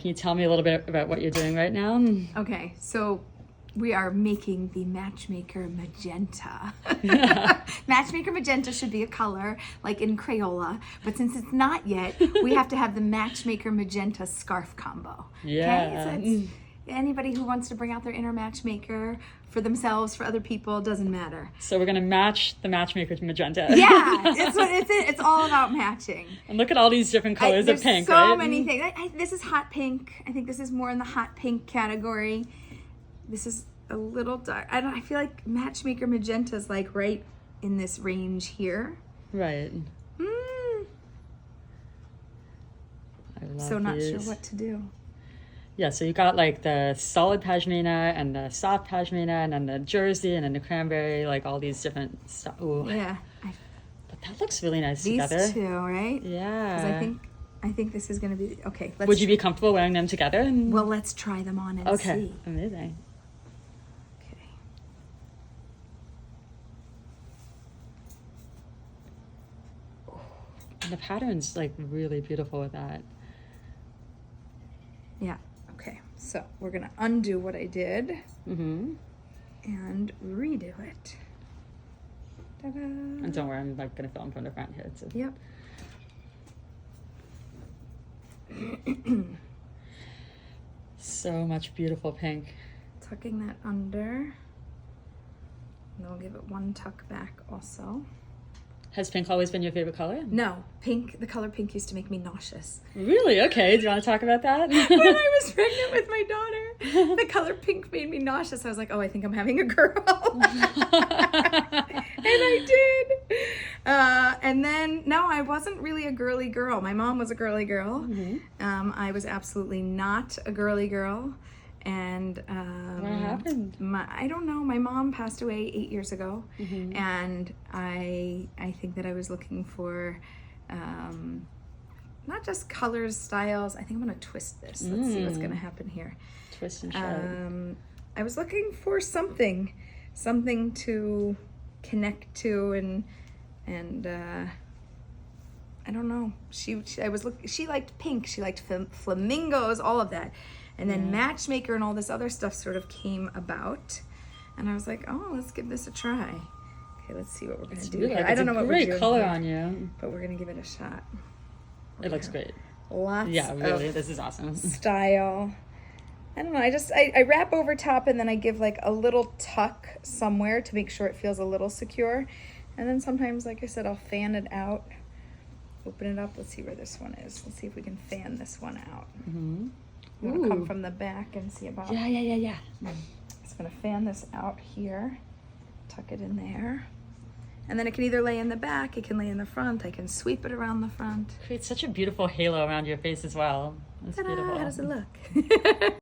Can you tell me a little bit about what you're doing right now? Okay, so we are making the Matchmaker Magenta. Matchmaker Magenta should be a color, like in Crayola, but since it's not yet, we have to have the Matchmaker Magenta scarf combo. Yeah. Okay? So it's anybody who wants to bring out their inner matchmaker for themselves, for other people, doesn't matter. So we're gonna match the Matchmaker's Magenta. Yeah, it's all about matching. And look at all these different colors of pink, so right? So many things. This is hot pink. I think this is more in the hot pink category. This is a little dark. I feel like Matchmaker Magenta is like right in this range here. Right. I love So not these. sure what to do. Yeah, so you got like the solid pashmina and the soft pashmina and then the jersey and then the cranberry, like all these different stuff. Ooh. Yeah. But that looks really nice These together. two, right? Yeah. Because I think this is going to be okay. Would you be comfortable wearing them together? Well, let's try them on and okay. see. Amazing. Okay. And the pattern's like really beautiful with that. Yeah. Okay. So we're gonna undo what I did Mm-hmm. and redo it. Ta-da. And don't worry, I'm like gonna film from the front here. So. Yep. So much beautiful pink. Tucking that under. And then we'll give it one tuck back also. Has pink always been your favorite color? No, pink, the color pink used to make me nauseous. Really? Okay. Do you want to talk about that? When I was pregnant with my daughter, the color pink made me nauseous. I was like, oh, I think I'm having a girl. And I did. And then, no, I wasn't really a girly girl. My mom was a girly girl. Mm-hmm. I was absolutely not a girly girl. And what happened? I don't know. My mom passed away 8 years ago, Mm-hmm. and I think that I was looking for not just colors, styles. I think I'm gonna twist this. Let's see what's gonna happen here. Twist and shout. I was looking for something to connect to, and I don't know. She liked pink. She liked flamingos, all of that. And then Matchmaker and all this other stuff sort of came about. And I was like, oh, let's give this a try. Okay, let's see what we're going to do Really, here. I don't know what we're doing. Great color here, on you. but we're going to give it a shot. It looks great. Lots Yeah, really. of This is awesome. style. I don't know. I wrap over top and then I give like a little tuck somewhere to make sure it feels a little secure. And then sometimes, like I said, I'll fan it out. Open it up. Let's see where this one is. Let's see if we can fan this one out. Mm-hmm. You want to come from the back and see about. Yeah. Just gonna fan this out here, tuck it in there, and then it can either lay in the back, it can lay in the front. I can sweep it around the front. Creates such a beautiful halo around your face as well. It's Ta-da! beautiful. How does it look?